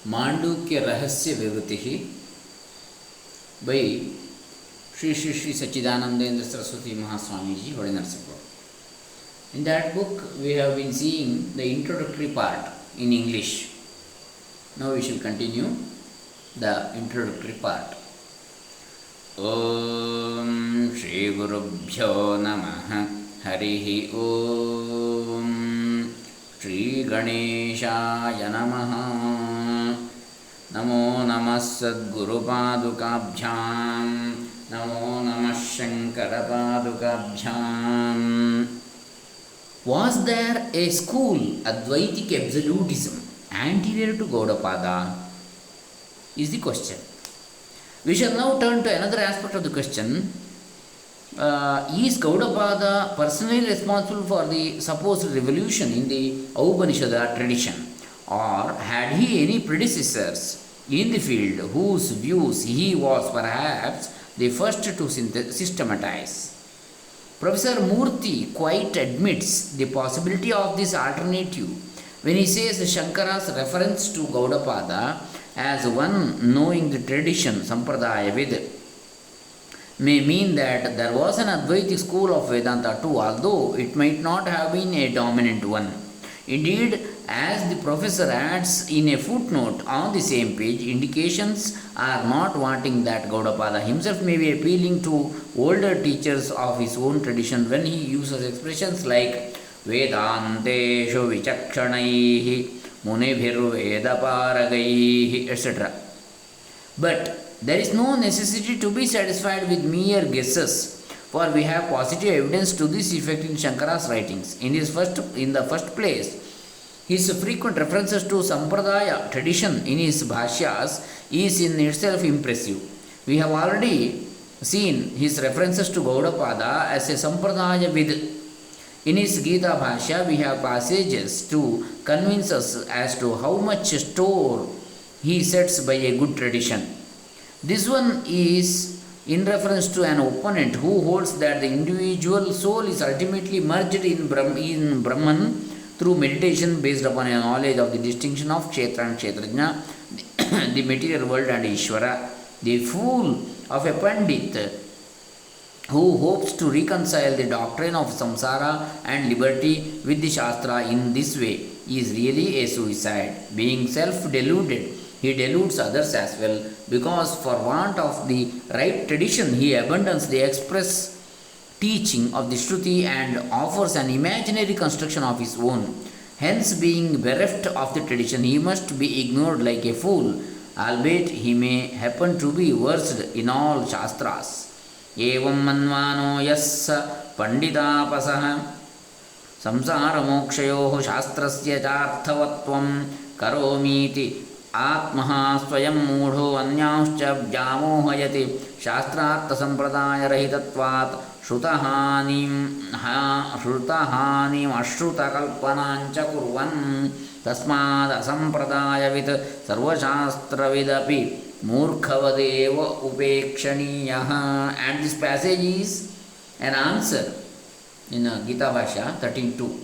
मांडूक्य रहस्य विवृति by Sri Sri Sri Sachidanandendra Saraswati Mahaswamiji, HoLenaraseepur. In that book, we have been seeing the introductory part in English. Now we shall continue the introductory part. Om Shri Gurubhyo Namaha Harihi Om Shri Ganeshaya Namaha Namo Namah Sadgurupādukābhyām Namo Namah Shankarapādukābhyām. Was there a school, Advaitic absolutism, anterior to Gaudapada? Is the question. We shall now turn to another aspect of the question. Is Gaudapada personally responsible for the supposed revolution in the Upanishad tradition? Or had he any predecessors in the field whose views he was perhaps the first to systematize? Professor Murthy quite admits the possibility of this alternative when he says Shankara's reference to Gaudapada as one knowing the tradition, Sampradaya Ved, may mean that there was an Advaitic school of Vedanta too, although it might not have been a dominant one. Indeed, as the professor adds in a footnote on the same page, indications are not wanting that Gaudapada himself may be appealing to older teachers of his own tradition when he uses expressions like Vedanteshu Vichakshanaihi Munibhir Vedaparagaihi, etc. But there is no necessity to be satisfied with mere guesses, for we have positive evidence to this effect in Shankara's writings. In the first place, his frequent references to Sampradaya tradition in his Bhashyas is in itself impressive. We have already seen his references to Gaudapada as a Sampradaya Vid. In his Gita Bhashya, we have passages to convince us as to how much store he sets by a good tradition. This one is in reference to an opponent who holds that the individual soul is ultimately merged in Brahman through meditation based upon a knowledge of the distinction of Kshetra and Kshetrajna, the material world and Ishvara. The fool of a Pandit who hopes to reconcile the doctrine of samsara and liberty with the Shastra in this way is really a suicide. Being self-deluded, he deludes others as well, because for want of the right tradition, he abandons the express teaching of the Shruti and offers an imaginary construction of his own. Hence, being bereft of the tradition, he must be ignored like a fool, albeit he may happen to be versed in all Shastras. Evam manvano yassa panditapasah samsara mokshayoh shastrasya charthavatvam karomiti आत्मः स्वयं मूढ़ो अन्यांश्च व्यामोहयति शास्त्रार्थ संप्रदाय रहितत्वात् श्रुतहानिम् अश्रुतकल्पनाञ्च कुर्वन् तस्माद् असंप्रदायवित् सर्वशास्त्रविदपि मूर्खवदेव उपेक्षणीयः. And this passage is an answer in Gita Bhashya 13.2.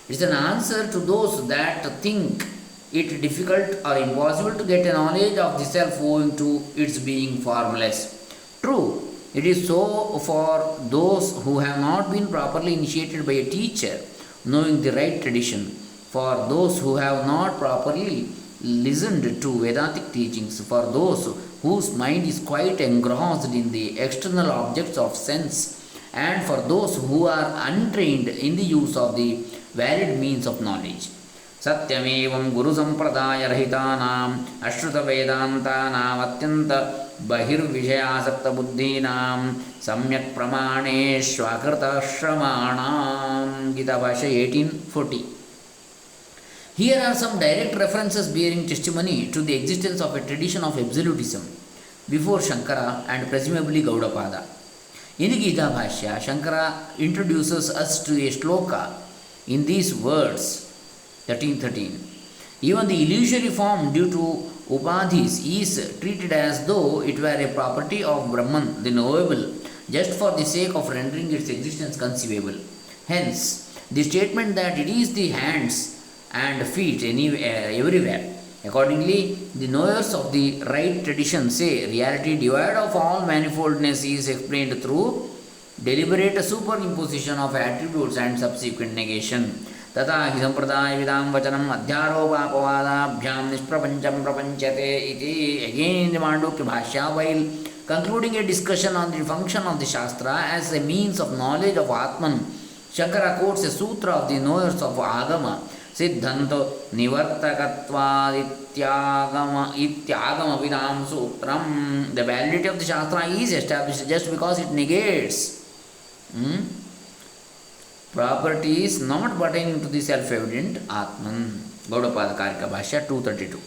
It is an answer to those that think it difficult or impossible to get a knowledge of the self owing to its being formless. True, it is so for those who have not been properly initiated by a teacher, knowing the right tradition, for those who have not properly listened to Vedantic teachings, for those whose mind is quite engrossed in the external objects of sense, and for those who are untrained in the use of the valid means of knowledge. सत्यमेवं गुरुसंप्रदायरहितानाम् अश्रुतवेदान्तानाम् अत्यन्त बहिर्विषयासक्तबुद्धीनां सम्यक् प्रमाणेष्वाकृतश्रमाणाम्. Gita Bhashya 18:40. Here are some direct references bearing testimony to the existence of a tradition of absolutism before Shankara and presumably Gaudapada. In the Gita Bhashya, Shankara introduces us to a shloka in these words 13:13. Even the illusory form due to upadhis is treated as though it were a property of Brahman, the knowable, just for the sake of rendering its existence conceivable. Hence, the statement that it is the hands and feet everywhere Accordingly, the knowers of the right tradition say reality devoid of all manifoldness is explained through deliberate superimposition of attributes and subsequent negation. तथा हि सम्प्रदायविदां वचनम् अध्यारोपापवादाभ्यां निष्प्रपञ्चं प्रपञ्चते इति again the Mandukya Bhashya, while concluding a discussion on the function of the Shastra as a means of knowledge of Atman, Shankara quotes a sutra of the knowers of Agama, Siddhanto Nivartakatvad Ityagama Vidam Sutram. The validity of the Shastra is established just because it negates properties not pertaining to the self-evident Atman. Gaudapada Karika Bhashya 232.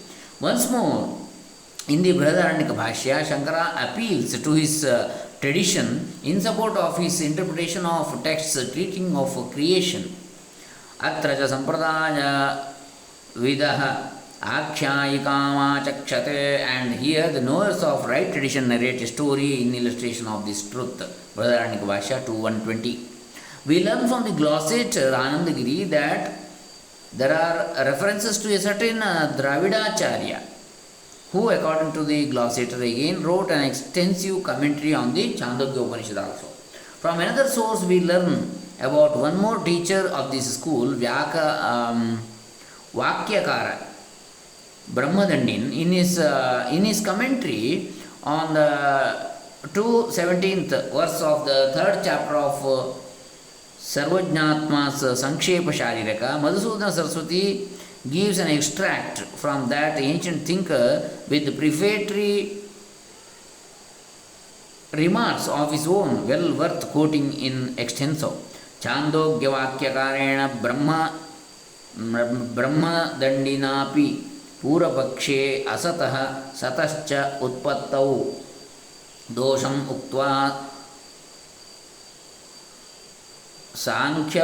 Once more, in the Brihadaranyaka Bhashya, Shankara appeals to his tradition in support of his interpretation of texts treating of creation. Atra cha sampradaya vidaha akshayikamaachakshate, and here the knowers of right tradition narrate a story in illustration of this truth. Brihadaranyaka Bhashya 2.120. We learn from the glossate Anandagiri that there are references to a certain Dravidacharya, who according to the glossator again wrote an extensive commentary on the Chandogya Upanishad also. From another source we learn about one more teacher of this school, Vakyakara Brahmadandin, in his commentary on the 217th verse of the 3rd chapter of Sarvajñatma's Sankshepa Shariraka, Madhusudana Saraswati gives an extract from that ancient thinker with prefatory remarks of his own, well worth quoting in extenso. Chandogya Vakyakarena Brahma Dandinapi Purapakshe Asataha Satascha Utpattau Dosham Uktva सांख्य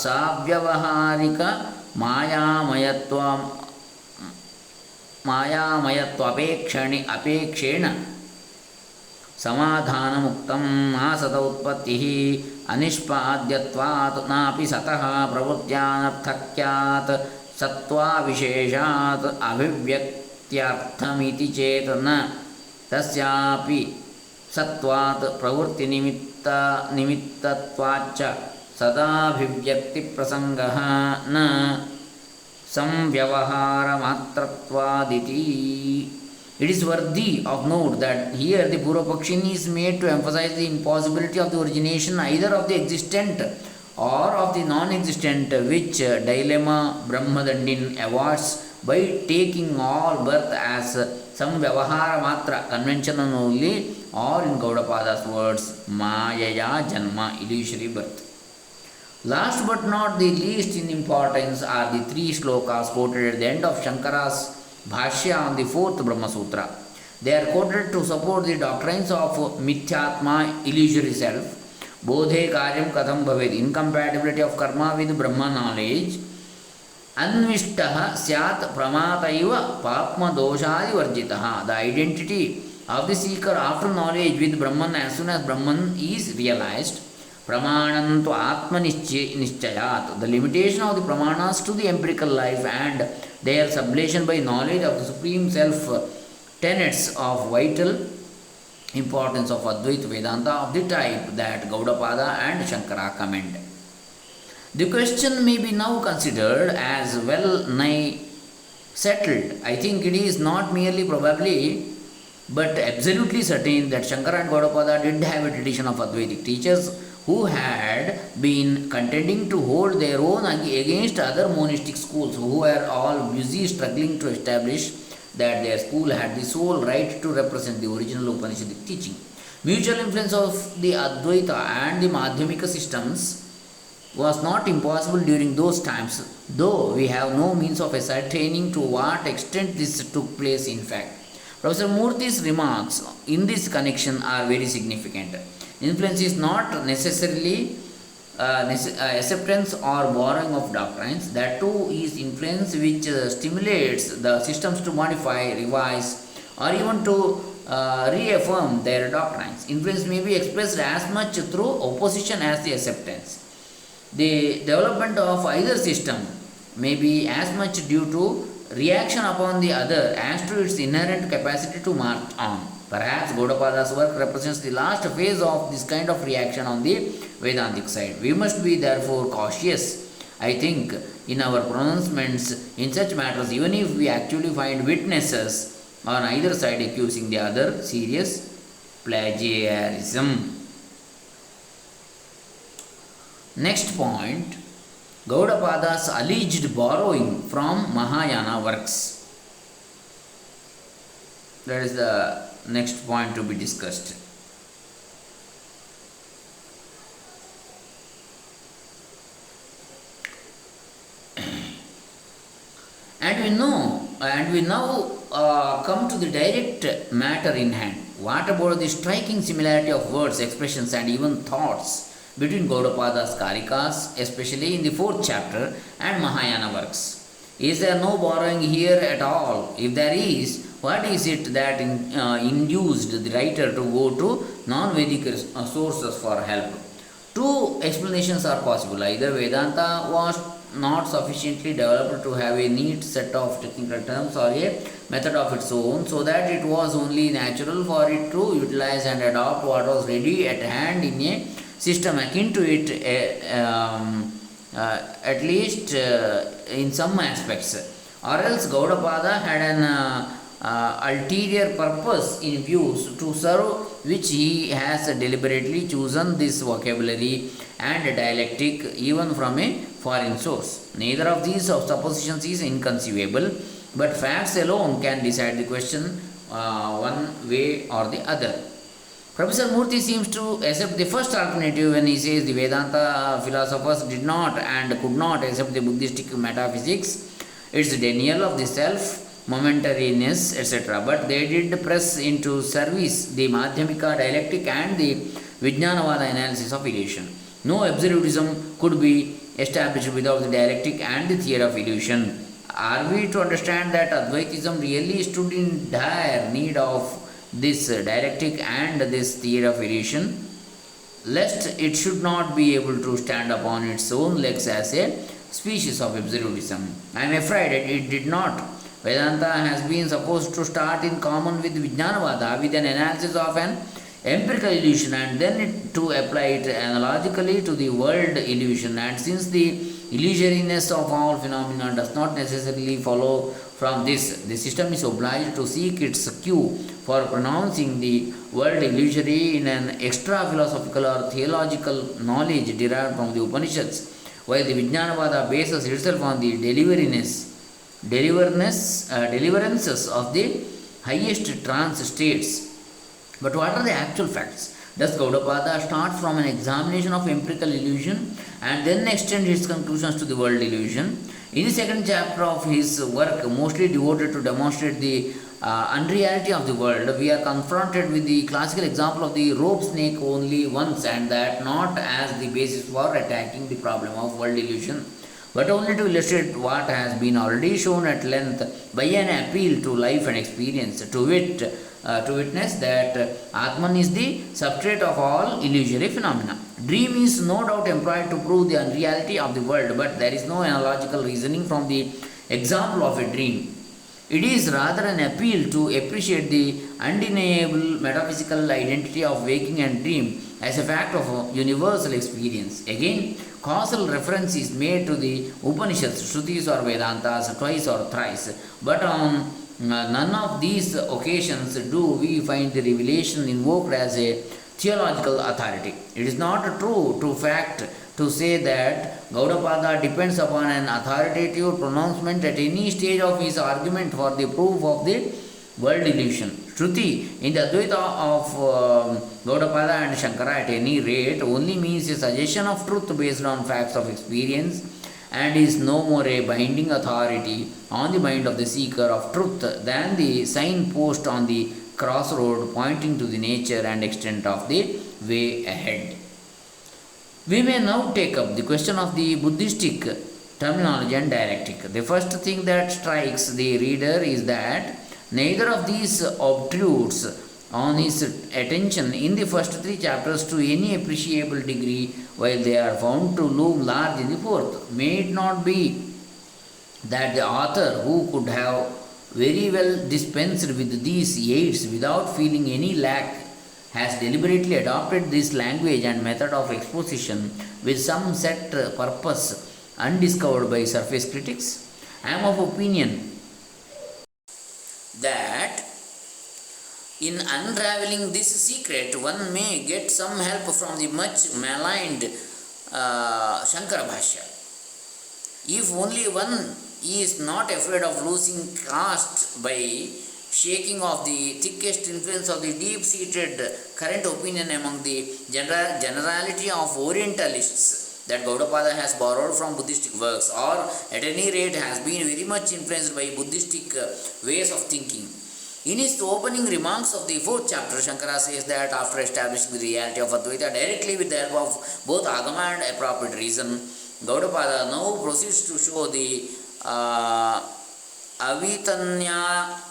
साव्यवहारिक अपेक्षेण समाधानमुक्तं नासत उत्पत्तिः अनिष्पाद्यत्वात् नापि सतः प्रवृत्त्यानर्थक्यात् सत्त्वाविशेषात् अभिव्यक्त्यर्थमिति चेत् न तस्यापि सत्वात् प्रवृत्तिनिमित्तत्वाच्च सदाभिव्यक्तिप्रसङ्गः न संव्यवहारमात्रत्वादिति. It is worthy of note that here the Purvapakshin is made to emphasize the impossibility of the origination either of the existent or of the non-existent, which dilemma Brahmadandin avoids by taking all birth as some vyavahara matra, conventional only, or in Gaudapada's words, Mayaya Janma, illusory birth. Last but not the least in importance are the 3 slokas quoted at the end of Shankara's Bhashya on the 4th Brahma Sutra. They are quoted to support the doctrines of Mithyatma, illusory self, Bodhe Karyam Katham Bhaved, incompatibility of karma with Brahma knowledge, Anvishtaha Syat Pramataiva Papma Doshadi Varjitaha, the identity of the seeker after knowledge with Brahman as soon as Brahman is realized, Pramanantu Atma Nischayat, the limitation of the Pramanas to the empirical life and their sublation by knowledge of the Supreme Self, tenets of vital importance of Advaita Vedanta of the type that Gaudapada and Shankara commend. The question may be now considered as well nigh settled. I think it is not merely probably but absolutely certain that Shankara and Gaudapada did have a tradition of Advaitic teachers who had been contending to hold their own against other monistic schools who were all busy struggling to establish that their school had the sole right to represent the original Upanishadic teaching. Mutual influence of the Advaita and the Madhyamika systems was not impossible during those times, though we have no means of ascertaining to what extent this took place in fact. Professor Murthy's remarks in this connection are very significant. Influence is not necessarily acceptance or borrowing of doctrines. That too is influence which stimulates the systems to modify, revise, or even to reaffirm their doctrines. Influence may be expressed as much through opposition as the acceptance. The development of either system may be as much due to reaction upon the other as to its inherent capacity to march on. Perhaps Gaudapada's work represents the last phase of this kind of reaction on the Vedantic side. We must be therefore cautious, I think, in our pronouncements in such matters, even if we actually find witnesses on either side accusing the other serious plagiarism. Next point, Gaudapada's alleged borrowing from Mahayana works. That is the next point to be discussed. And we now come to the direct matter in hand. What about the striking similarity of words, expressions, and even thoughts between Gaudapada's Karikas, especially in the 4th chapter, and Mahayana works? Is there no borrowing here at all? If there is, what is it that induced the writer to go to non-Vedic sources for help? Two explanations are possible. Either Vedanta was not sufficiently developed to have a neat set of technical terms or a method of its own, so that it was only natural for it to utilize and adopt what was ready at hand in a system akin to it, at least in some aspects. Or else Gaudapada had an ulterior purpose in view to serve which he has deliberately chosen this vocabulary and dialectic even from a foreign source. Neither of these suppositions is inconceivable, but facts alone can decide the question one way or the other. Professor Murthy seems to accept the first alternative when he says the Vedanta philosophers did not and could not accept the Buddhistic metaphysics, its denial of the self, momentariness, etc. But they did press into service the Madhyamika dialectic and the Vijnanavada analysis of illusion. No absolutism could be established without the dialectic and the theory of illusion. Are we to understand that Advaitism really stood in dire need of this dialectic and this theory of illusion, lest it should not be able to stand upon its own legs as a species of absolutism? I am afraid it did not. Vedanta has been supposed to start in common with Vijnanavada with an analysis of an empirical illusion and then to apply it analogically to the world illusion. And since the illusoriness of all phenomena does not necessarily follow from this, the system is obliged to seek its cue for pronouncing the world illusory in an extra philosophical or theological knowledge derived from the Upanishads, while the Vijnanavada bases itself on the deliverances of the highest trance states. But what are the actual facts? Does Gaudapada start from an examination of empirical illusion and then extend his conclusions to the world illusion? In the 2nd chapter of his work, mostly devoted to demonstrate the unreality of the world, we are confronted with the classical example of the rope snake only once, and that not as the basis for attacking the problem of world illusion, but only to illustrate what has been already shown at length by an appeal to life and experience, to witness that Atman is the substrate of all illusory phenomena. Dream is no doubt employed to prove the unreality of the world, but there is no analogical reasoning from the example of a dream. It is rather an appeal to appreciate the undeniable metaphysical identity of waking and dream as a fact of universal experience. Again, causal reference is made to the Upanishads, Shrutis or Vedantas twice or thrice, but on none of these occasions do we find the revelation invoked as a theological authority. It is not true to fact to say that Gaudapada depends upon an authoritative pronouncement at any stage of his argument for the proof of the world illusion. Shruti in the Advaita of Gaudapada and Shankara at any rate only means a suggestion of truth based on facts of experience and is no more a binding authority on the mind of the seeker of truth than the signpost on the crossroad pointing to the nature and extent of the way ahead. We may now take up the question of the Buddhistic terminology and dialectic. The first thing that strikes the reader is that neither of these obtrudes on his attention in the first 3 chapters to any appreciable degree, while they are found to loom large in the 4th. May it not be that the author, who could have very well dispensed with these aids without feeling any lack, has deliberately adopted this language and method of exposition with some set purpose undiscovered by surface critics. I am of opinion that in unraveling this secret, one may get some help from the much maligned Shankara Bhashya. If only one is not afraid of losing caste by shaking off the thickest influence of the deep-seated current opinion among the generality of Orientalists that Gaudapada has borrowed from Buddhistic works, or at any rate has been very much influenced by Buddhistic ways of thinking. In his opening remarks of the 4th chapter, Shankara says that after establishing the reality of Advaita directly with the help of both Agama and appropriate reason, Gaudapada now proceeds to show the avitanyaya,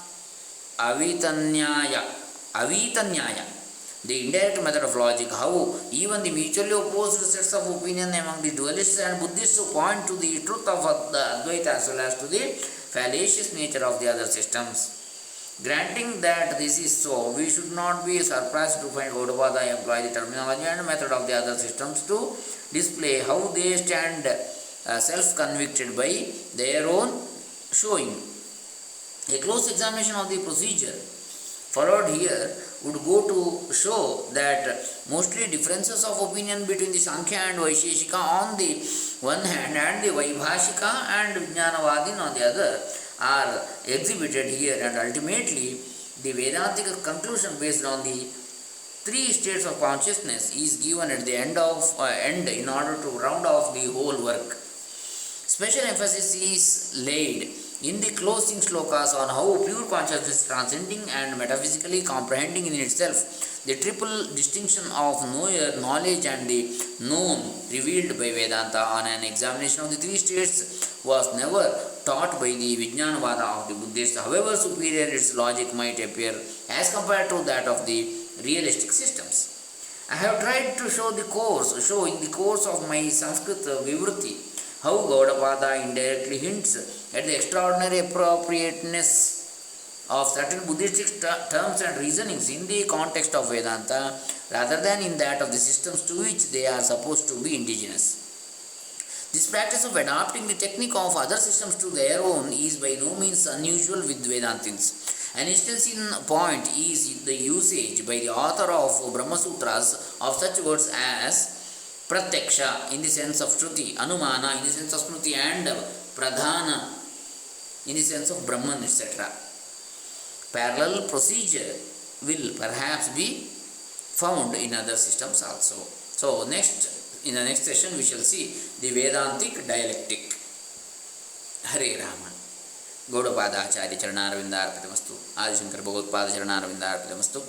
the indirect method of logic, how even the mutually opposed sets of opinion among the dualists and Buddhists point to the truth of the Advaita as well as to the fallacious nature of the other systems. Granting that this is so, we should not be surprised to find Gaudapada employ the terminology and method of the other systems to display how they stand self-convicted by their own showing. A close examination of the procedure followed here would go to show that mostly differences of opinion between the Sankhya and Vaisheshika on the one hand and the Vaibhashika and Vijnanavadin on the other are exhibited here, and ultimately the Vedantic conclusion based on the 3 states of consciousness is given at the end in order to round off the whole work. Special emphasis is laid in the closing slokas on how pure consciousness transcending and metaphysically comprehending in itself the triple distinction of knower, knowledge and the known revealed by Vedanta on an examination of the 3 states was never taught by the Vijnanavada of the Buddhists, however superior its logic might appear as compared to that of the realistic systems. I have tried to show in the course of my Sanskrit Vivruti how Gaudapada indirectly hints at the extraordinary appropriateness of certain Buddhistic terms and reasonings in the context of Vedanta rather than in that of the systems to which they are supposed to be indigenous. This practice of adopting the technique of other systems to their own is by no means unusual with Vedantins. An instance in point is the usage by the author of Brahma Sutras of such words as Pratyaksha in the sense of Shruti, Anumana in the sense of Smriti, and Pradhana in the sense of Brahman, etc. Parallel procedure will perhaps be found in other systems also. So in the next session we shall see the Vedantic dialectic. Hare Rama. Gaudapadacharya Charanaravindarpitamastu. Adishankar Bhagavad Charanaravindarpitamastu.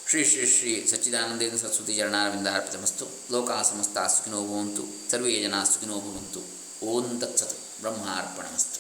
Sri Sri Sri Sachidanandendra Saraswati Charanaravindarpitamastu. Loka samasta sukhino bhavantu. Sarve jana sukhino bhavantu. Om Tat Sat. Brahmarpanamastu.